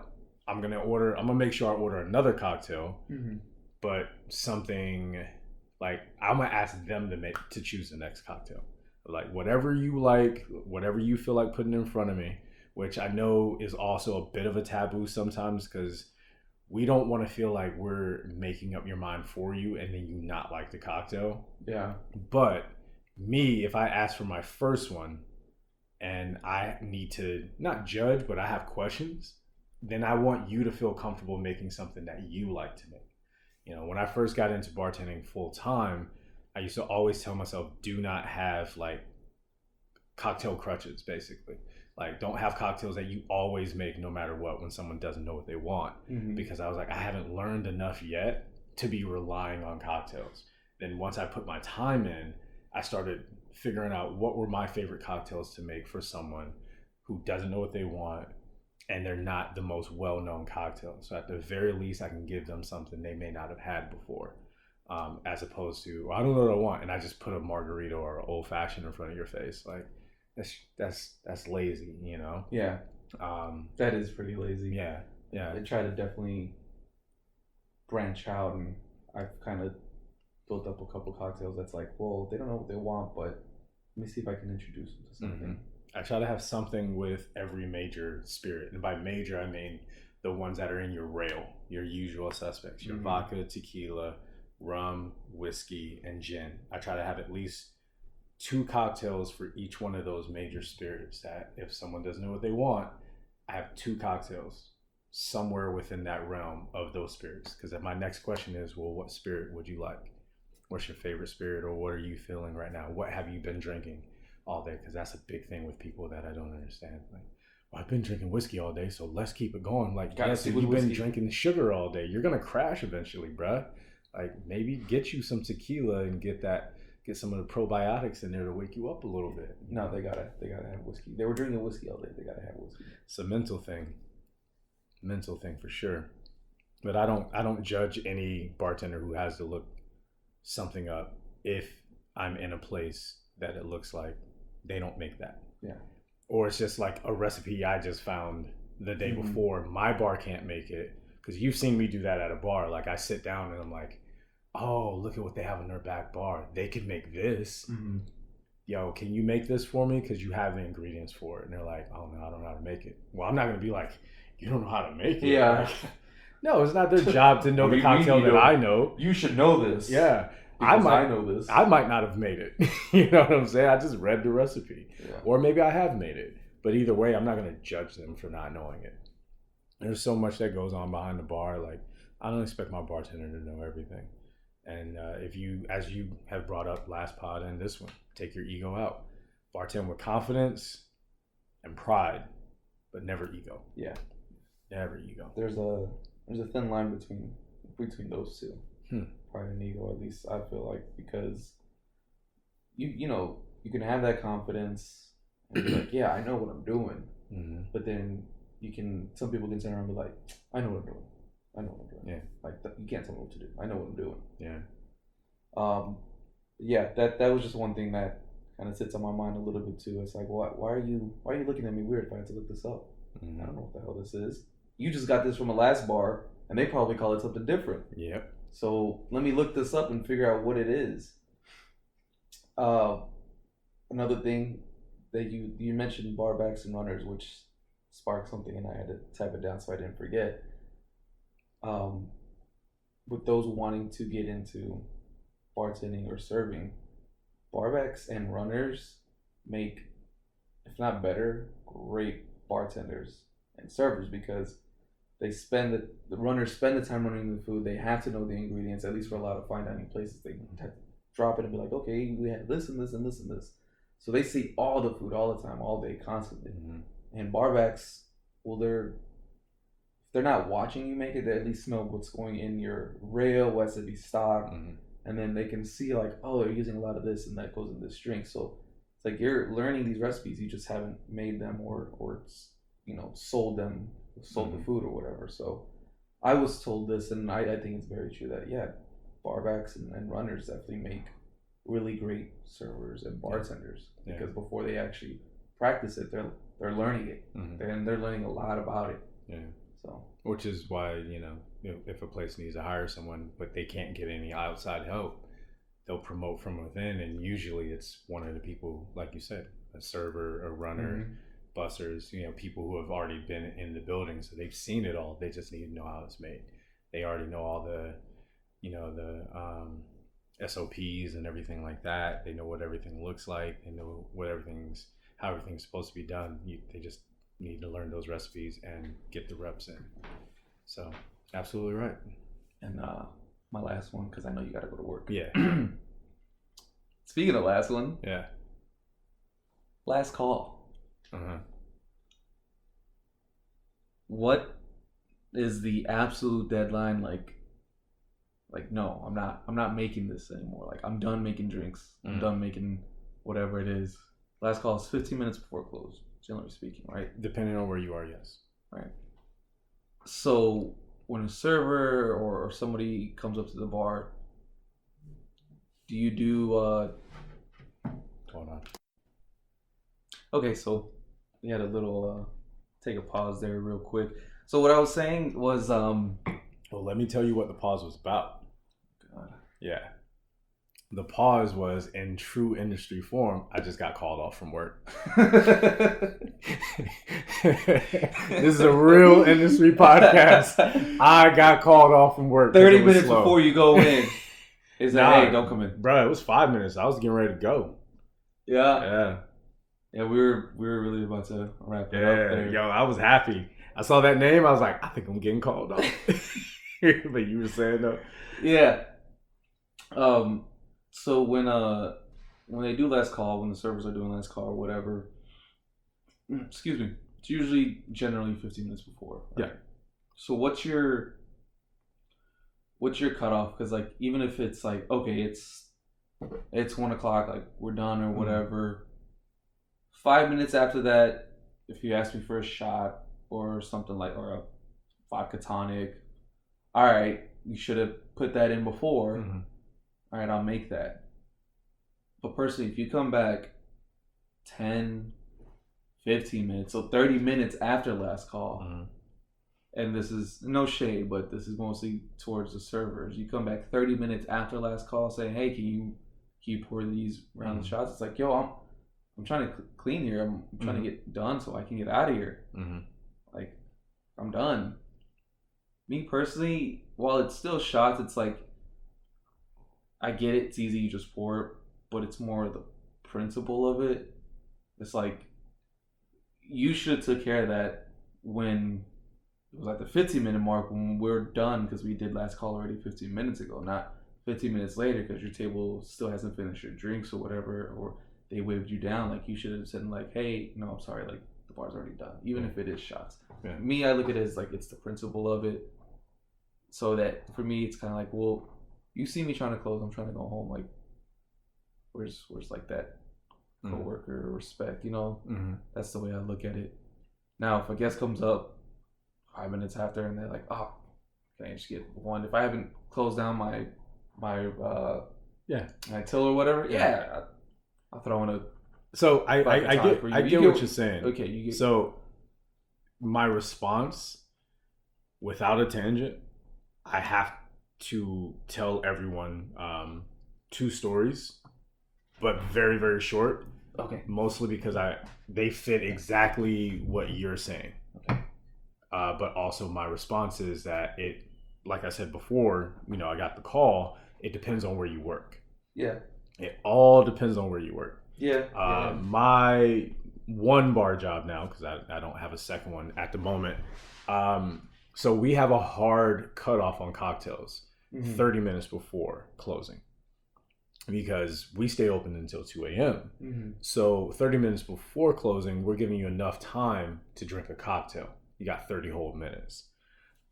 I'm going to make sure I order another cocktail, but something Like I'm gonna ask them to choose the next cocktail. Like whatever you like, whatever you feel like putting in front of me, which I know is also a bit of a taboo sometimes because we don't want to feel like we're making up your mind for you and then you not like the cocktail. Yeah. But me, if I ask for my first one and I need to not judge, but I have questions, then I want you to feel comfortable making something that you like to make. You know, when I first got into bartending full time, I used to always tell myself, do not have like cocktail crutches, basically. Like, don't have cocktails that you always make no matter what when someone doesn't know what they want. Because I was like, I haven't learned enough yet to be relying on cocktails. Then once I put my time in, I started figuring out what were my favorite cocktails to make for someone who doesn't know what they want and they're not the most well-known cocktails. So at the very least, I can give them something they may not have had before, as opposed to, well, I don't know what I want, and I just put a margarita or an old-fashioned in front of your face. Like, that's lazy, you know? Yeah. That is pretty lazy. Yeah. I try to definitely branch out, and I've kind of built up a couple cocktails that's like, well, they don't know what they want, but let me see if I can introduce them to something. I try to have something with every major spirit, and by major I mean the ones that are in your rail, your usual suspects, your vodka, tequila, rum, whiskey, and gin. I try to have at least 2 cocktails for each one of those major spirits, that if someone doesn't know what they want, I have 2 cocktails somewhere within that realm of those spirits. Because my next question is, well, what spirit would you like? What's your favorite spirit, or what are you feeling right now? What have you been drinking all day? Because that's a big thing with people that I don't understand. Like, well, I've been drinking whiskey all day, so let's keep it going. Like, yes, if you've been drinking sugar all day, you're gonna crash eventually, bruh. Like, maybe get you some tequila and get some of the probiotics in there to wake you up a little bit. No, they gotta have whiskey. They were drinking whiskey all day. They gotta have whiskey. It's a mental thing for sure. But I don't judge any bartender who has to look something up if I'm in a place that it looks like they don't make that. Yeah. Or it's just like a recipe I just found the day before. My bar can't make it, because you've seen me do that at a bar. Like, I sit down and I'm like, oh, look at what they have in their back bar. They could make this. Yo, can you make this for me? Because you have the ingredients for it. And they're like, oh no, I don't know how to make it. Well, I'm not going to be like, you don't know how to make it. Yeah. Like, no, it's not their job to know the cocktail that I know. You should know this. Yeah. I know this. I might not have made it. You know what I'm saying? I just read the recipe. Yeah. Or maybe I have made it. But either way, I'm not going to judge them for not knowing it. There's so much that goes on behind the bar. Like, I don't expect my bartender to know everything. And if you, as you have brought up last pod and this one, take your ego out. Bartend with confidence and pride, but never ego. Yeah. Never ego. There's a thin line between those two. Pride and ego, at least I feel like, because you know, you can have that confidence and be like, yeah, I know what I'm doing. But then some people can turn around and be like, I know what I'm doing. Yeah. Like, you can't tell me what to do. I know what I'm doing. Yeah. Yeah, that was just one thing that kind of sits on my mind a little bit too. It's like, why are you looking at me weird if I had to look this up? I don't know what the hell this is. You just got this from the last bar, and they probably call it something different. Yep. So let me look this up and figure out what it is. Another thing that you mentioned, barbacks and runners, which sparked something, and I had to type it down so I didn't forget. With those wanting to get into bartending or serving, barbacks and runners make, if not better, great bartenders and servers, because the runners spend the time running the food. They have to know the ingredients, at least for a lot of fine dining places. They have to drop it and be like, okay, we have this and this and this and this. So they see all the food all the time, all day, constantly. And barbacks, well, if they're not watching you make it, they at least smell what's going in your rail, what's to be stocked. And then they can see like, oh, they're using a lot of this and that goes in this drink. So it's like you're learning these recipes, you just haven't made them or sold the food or whatever. So I was told this, and I think it's very true that, yeah, barbacks and runners definitely make really great servers and bartenders, because before they actually practice it, they're learning it, and they're learning a lot about it. Yeah. So, which is why, if a place needs to hire someone but they can't get any outside help, they'll promote from within, and usually it's one of the people, like you said, a server, a runner, bussers, people who have already been in the building, so they've seen it all. They just need to know how it's made. They already know all the SOPs and everything like that. They know what everything looks like. They know how everything's supposed to be done. They just need to learn those recipes and get the reps in. So absolutely right. And my last one, because I know you got to go to work. Yeah. Speaking of last one. Yeah. Last call. Uh-huh. What is the absolute deadline? Like, no, I'm not making this anymore. Like, I'm done making drinks. I'm done making whatever it is. Last call is 15 minutes before close, generally speaking, right? Depending on where you are, yes. Right. So when a server or somebody comes up to the bar, do you do Hold on. Okay, so we had a little take a pause there real quick. So what I was saying was well, let me tell you what the pause was about. God. Yeah. The pause was, in true industry form, I just got called off from work. This is a real industry podcast. I got called off from work. 30 minutes before you go in. Is that, hey, don't come in. Bro, it was 5 minutes. I was getting ready to go. Yeah. Yeah, we were really about to wrap it up there. Yo, I was happy. I saw that name. I was like, I think I'm getting called off. But you were saying though. Yeah. So when they do last call, when the servers are doing last call or whatever, excuse me, it's usually generally 15 minutes before. Right? Yeah. So what's your cutoff? Because like, even if it's like, okay, it's 1 o'clock, like we're done or whatever. 5 minutes after that, if you ask me for a shot or something like, or a vodka tonic, all right, you should have put that in before. All right, I'll make that. But personally, if you come back 10, 15 minutes, so 30 minutes after last call, and this is no shade, but this is mostly towards the servers. You come back 30 minutes after last call saying, hey, can you pour these round of shots? It's like, yo, I'm trying to clean here. I'm trying to get done so I can get out of here. Like, I'm done. Me personally, while it's still shots, it's like, I get it. It's easy. You just pour it, but it's more the principle of it. It's like, you should have took care of that when it was at the 15-minute mark, when we're done, because we did last call already 15 minutes ago, not 15 minutes later because your table still hasn't finished your drinks or whatever, or they waved you down. Like, you should have said like, hey, no, I'm sorry, like the bar's already done, even if it is shots. Me, I look at it as like, it's the principle of it. So that for me, it's kind of like, well, you see me trying to close, I'm trying to go home. Like, where's like that coworker respect, That's the way I look at it. Now, if a guest comes up 5 minutes after and they're like, oh, can I just get one? If I haven't closed down my till or whatever, I'll throw in a. So I get what you're saying. Okay, you get. So my response, without a tangent, I have to tell everyone 2 stories, but very, very short. Okay. Mostly because they fit exactly what you're saying. Okay. But also my response is that it, like I said before, I got the call. It depends on where you work. Yeah. It all depends on where you work. Yeah. My one bar job now, because I don't have a second one at the moment. So we have a hard cutoff on cocktails, 30 minutes before closing, because we stay open until 2 a.m. So 30 minutes before closing, we're giving you enough time to drink a cocktail. You got 30 whole minutes.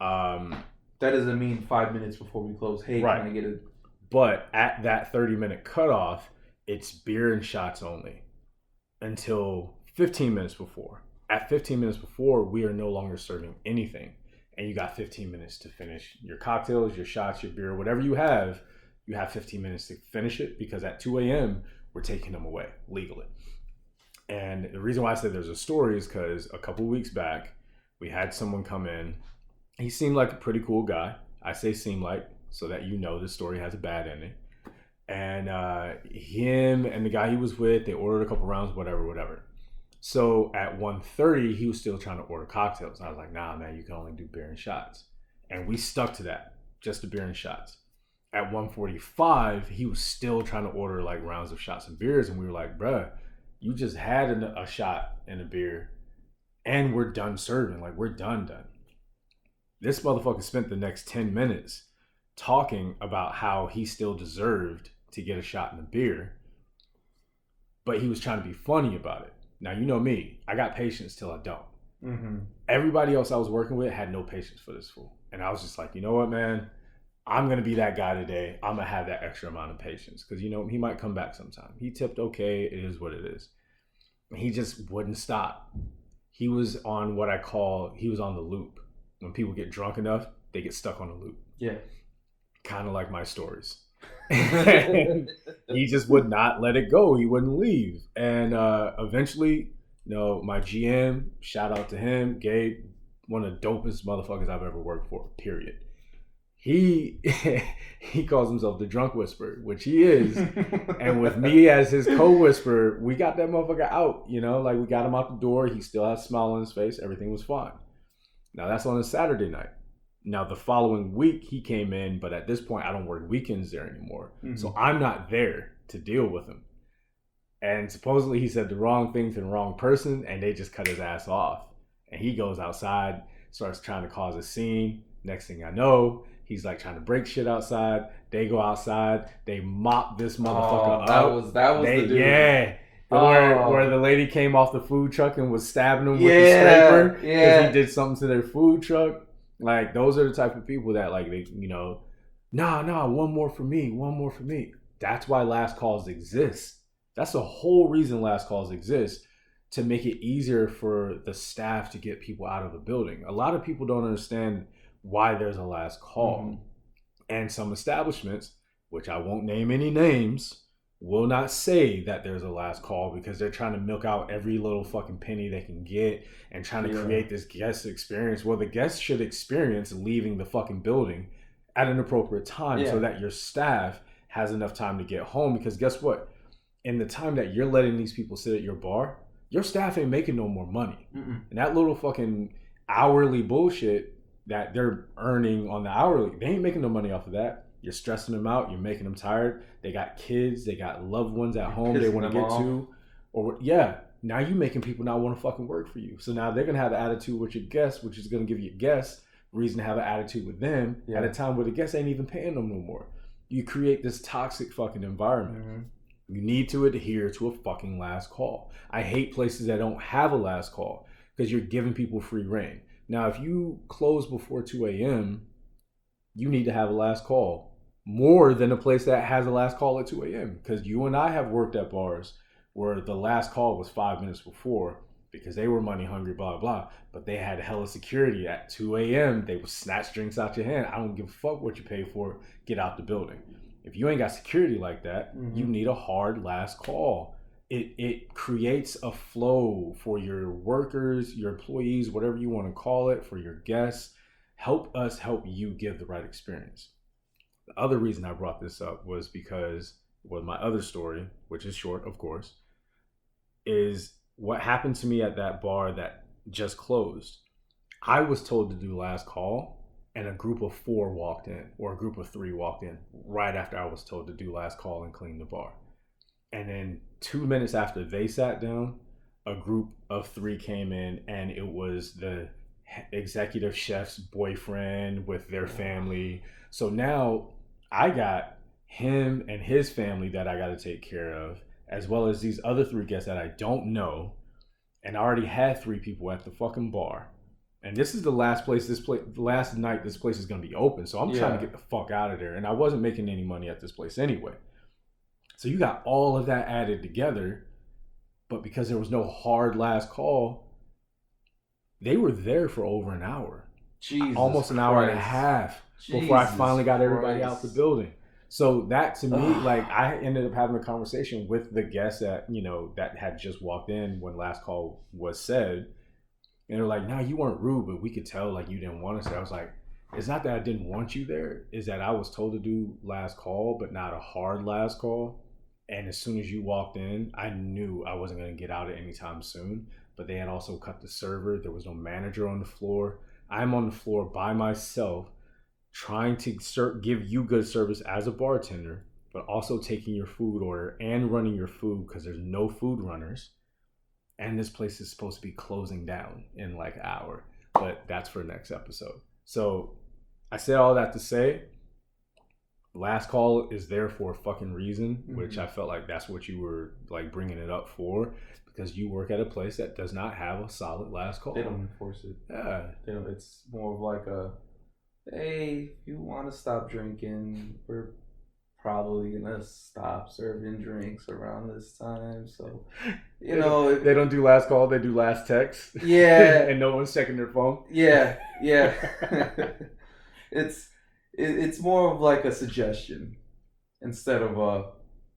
That doesn't mean 5 minutes before we close, hey, right. Can I get it? But at that 30-minute cutoff, it's beer and shots only until 15 minutes before. At 15 minutes before, we are no longer serving anything. And you got 15 minutes to finish your cocktails, your shots, your beer, whatever you have 15 minutes to finish it, because at 2 a.m., we're taking them away legally. And the reason why I said there's a story is because a couple weeks back, we had someone come in. He seemed like a pretty cool guy. I say seemed like, so that the story has a bad ending. And him and the guy he was with, they ordered a couple rounds, whatever. So at 1:30, he was still trying to order cocktails. I was like, nah, man, you can only do beer and shots. And we stuck to that, just the beer and shots. At 1:45, he was still trying to order like rounds of shots and beers. And we were like, bruh, you just had a shot and a beer and we're done serving. Like, we're done. This motherfucker spent the next 10 minutes talking about how he still deserved to get a shot and a beer, but he was trying to be funny about it. Now, you know me, I got patience till I don't. Mm-hmm. Everybody else I was working with had no patience for this fool. And I was just like, you know what, man? I'm going to be that guy today. I'm going to have that extra amount of patience because, you know, he might come back sometime. He tipped okay. It is what it is. He just wouldn't stop. He was on what I call, he was on the loop. When people get drunk enough, they get stuck on a loop. Yeah. Kind of like my stories. He just would not let it go. He wouldn't leave. And eventually, you know, my GM, shout out to him, Gabe, one of the dopest motherfuckers I've ever worked for, period. He calls himself the drunk whisperer, which he is. And with me as his co-whisperer, we got that motherfucker out, you know, like we got him out the door. He still had a smile on his face. Everything was fine. Now that's on a Saturday night. Now the following week he came in, but at this point I don't work weekends there anymore. Mm-hmm. So I'm not there to deal with him. And supposedly he said the wrong thing to the wrong person and they just cut his ass off. And he goes outside, starts trying to cause a scene. Next thing I know, he's like trying to break shit outside. They go outside, they mop this motherfucker up. That was the dude. Yeah. Where the lady came off the food truck and was stabbing him with the scraper because he did something to their food truck. Like, those are the type of people that, like, they, you know, nah, one more for me. That's why last calls exist. That's the whole reason last calls exist, to make it easier for the staff to get people out of the building. A lot of people don't understand why there's a last call. Mm-hmm. And some establishments, which I won't name any names, will not say that there's a last call because they're trying to milk out every little fucking penny they can get and trying to create this guest experience. Well, the guests should experience leaving the fucking building at an appropriate time so that your staff has enough time to get home. Because guess what? In the time that you're letting these people sit at your bar, your staff ain't making no more money. Mm-mm. And that little fucking hourly bullshit that they're earning on the hourly, they ain't making no money off of that. You're stressing them out. You're making them tired. They got kids. They got loved ones at home they want to get to. Or now you're making people not want to fucking work for you. So now they're going to have an attitude with your guests, which is going to give your guests reason to have an attitude with them at a time where the guests ain't even paying them no more. You create this toxic fucking environment. Mm-hmm. You need to adhere to a fucking last call. I hate places that don't have a last call because you're giving people free reign. Now, if you close before 2 a.m., you need to have a last call more than a place that has a last call at 2 a.m. Because you and I have worked at bars where the last call was 5 minutes before because they were money hungry, blah, blah. But they had hella security at 2 a.m. They would snatch drinks out your hand. I don't give a fuck what you pay for. Get out the building. If you ain't got security like that, you need a hard last call. It creates a flow for your workers, your employees, whatever you want to call it, for your guests. Help us help you give the right experience. The other reason I brought this up was because, well, my other story, which is short, of course, is what happened to me at that bar that just closed. I was told to do last call, and a group of 4 walked in, or a group of 3 walked in right after I was told to do last call and clean the bar. And then 2 minutes after they sat down, a group of 3 came in, and it was the executive chef's boyfriend with their family. So now I got him and his family that I got to take care of, as well as these other 3 guests that I don't know. And I already had 3 people at the fucking bar. And this is the last night this place is going to be open. So I'm trying to get the fuck out of there. And I wasn't making any money at this place anyway. So you got all of that added together. But because there was no hard last call, they were there for over an hour. Almost an hour and a half before I finally got everybody out the building. So that, to me, like, I ended up having a conversation with the guests that, you know, that had just walked in when last call was said. And they're like, no, you weren't rude, but we could tell, like, you didn't want us there. I was like, it's not that I didn't want you there. Is that I was told to do last call, but not a hard last call. And as soon as you walked in, I knew I wasn't going to get out at any time soon. But they had also cut the server. There was no manager on the floor. I'm on the floor by myself, trying to give you good service as a bartender, but also taking your food order and running your food because there's no food runners. And this place is supposed to be closing down in like an hour. But that's for next episode. So I said all that to say, last call is there for a fucking reason, which I felt like that's what you were like bringing it up for, because you work at a place that does not have a solid last call. They don't enforce it. Yeah. It's more of like a, hey, if you want to stop drinking, we're probably gonna stop serving drinks around this time. So, you know, they don't do last call; they do last text. Yeah, and no one's checking their phone. Yeah. It's more of like a suggestion instead of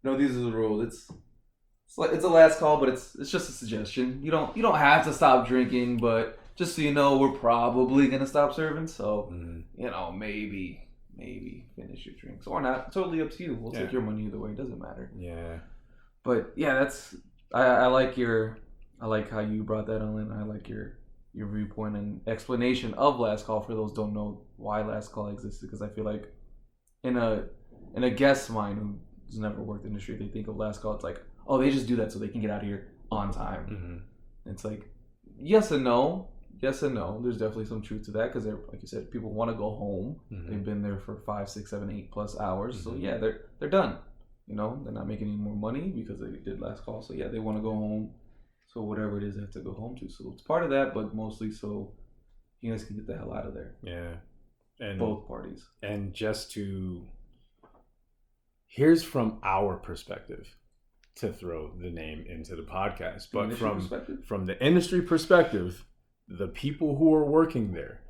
no, these are the rules. It's a last call, but it's just a suggestion. You don't have to stop drinking, but just so you know, we're probably gonna stop serving. So you know, maybe finish your drinks or not. Totally up to you. We'll take your money either way. It doesn't matter. Yeah. But yeah, that's I like how you brought that on, and I like your viewpoint and explanation of last call for those who don't know why last call existed, because I feel like in a guest's mind who's never worked in the industry, they think of last call, it's like, oh, they just do that so they can get out of here on time. It's like yes and no. There's definitely some truth to that, because like you said, people want to go home. They've been there for 5, 6, 7, 8+ hours. So yeah, they're done. You know, they're not making any more money because they did last call. So yeah, they want to go home. So whatever it is, they have to go home to. So it's part of that, but mostly so you guys can get the hell out of there. Yeah. And both parties. And just here's from our perspective, to throw the name into the podcast, but from the industry perspective, the people who are working there,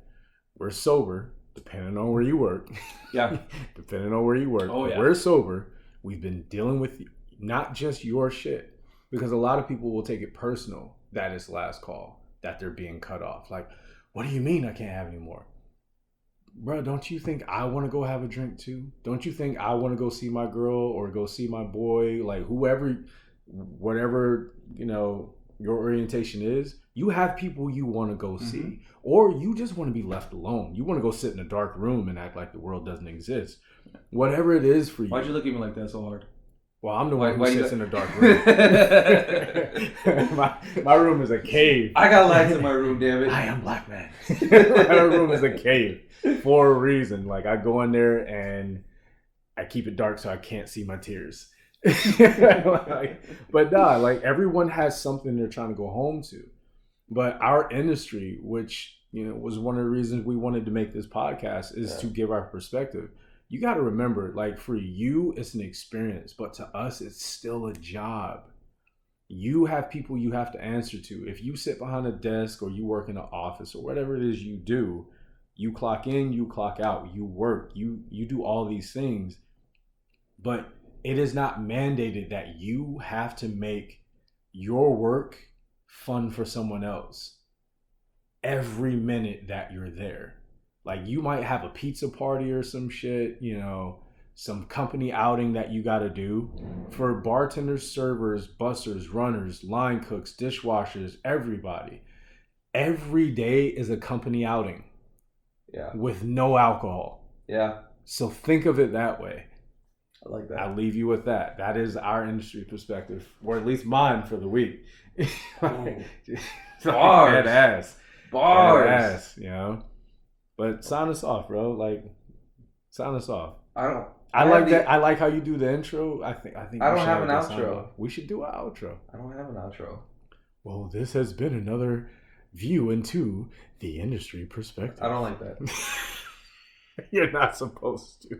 we're sober, depending on where you work. Yeah. Depending on where you work. Oh, yeah. We're sober. We've been dealing with not just your shit, because a lot of people will take it personal that it's last call, that they're being cut off. Like, what do you mean I can't have any more? Bro, don't you think I want to go have a drink too? Don't you think I want to go see my girl or go see my boy? Like, whatever, you know, your orientation is, you have people you want to go see, or you just want to be left alone. You want to go sit in a dark room and act like the world doesn't exist. Whatever it is for you. Why'd you look at me like that so hard? Well, I'm the one who sits in a dark room. my room is a cave. I got lights in my room, damn it. I am black man. My room is a cave for a reason. Like, I go in there and I keep it dark so I can't see my tears. But nah, like, everyone has something they're trying to go home to. But our industry, which, you know, was one of the reasons we wanted to make this podcast, is to give our perspective. You got to remember, like, for you, it's an experience, but to us, it's still a job. You have people you have to answer to. If you sit behind a desk or you work in an office or whatever it is you do, you clock in, you clock out, you work, you do all these things. But it is not mandated that you have to make your work fun for someone else every minute that you're there. Like, you might have a pizza party or some shit, you know, some company outing that you got to do. For bartenders, servers, bussers, runners, line cooks, dishwashers, everybody, every day is a company outing. Yeah. With no alcohol. Yeah. So think of it that way. I like that. I'll leave you with that. That is our industry perspective, or at least mine for the week. Bars. Badass. Bars. Badass, you know? But sign us off, bro. Like, sign us off. I like that. I like how you do the intro. I think. I don't have an outro. We should do an outro. I don't have an outro. Well, this has been another view into the industry perspective. I don't like that. You're not supposed to.